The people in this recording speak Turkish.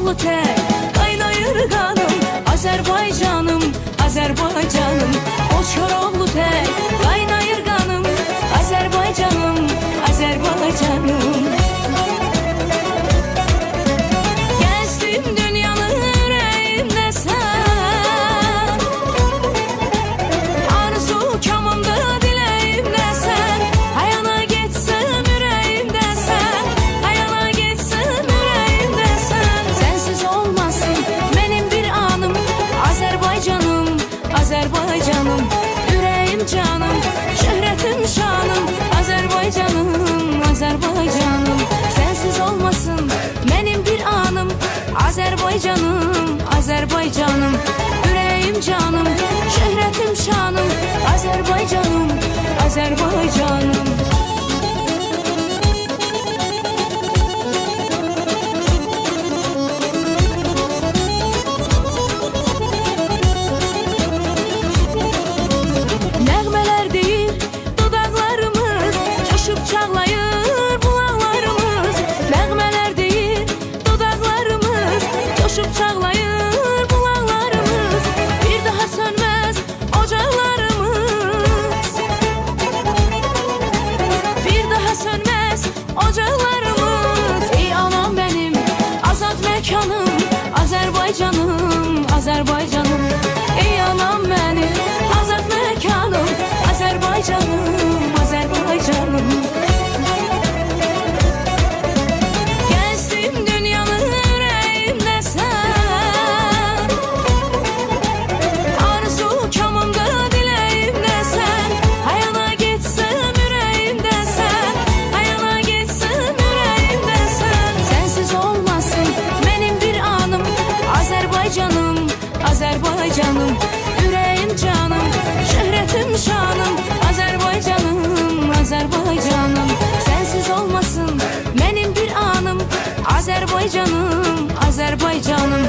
oğlu tek kaynayır kanım. Azerbaycanım, Azerbaycanım. Qoçkoroğlu tek kaynayır kanım. Azerbaycanım, Azerbaycanım. Gezdim dünyanı yüreğimde sen, arzu kamımda dileğimde sen. Hayana geçsem yüreğimde sen, hayana geçsem yüreğimde sen. Sensiz olmasın benim bir anım. Azerbaycanım, Azerbaycanım. Yüreğim canım, şöhretim şanım. Azerbaycanım, Azerbaycanım. Sensiz olmasın benim bir anım. Azerbaycanım, Azerbaycanım. Yüreğim canım, şöhretim şanım. Azerbaycanım, Azerbaycanım. Nəğmələr deyir dodaqlarımız, coşub çağlayır bulaqlarımız. Nəğmələr deyir dodaqlarımız, coşub çağlayır bulaqlarımız. Bir daha sönməz ocaqlarımız, bir daha sönməz ocaqlarımız. Ey anam benim, azad məkanım. Azerbaycanım, Azerbaycanım. Ey anam benim, azad məkanım. Azerbaycanım, Azerbaycanım. Gezdim dünyanı yüreğimde sen, arzu kamımda dileğimde sen. Hayana geçsem yüreğimde sen, hayana geçsem yüreğimde sen. Sensiz olmasın benim bir anım. Azerbaycanım, Azerbaycanım. Yüreğim canım, şöhretim şanım. Azerbaycanım, Azerbaycanım. Sensiz olmasın benim bir anım. Azerbaycanım, Azerbaycanım.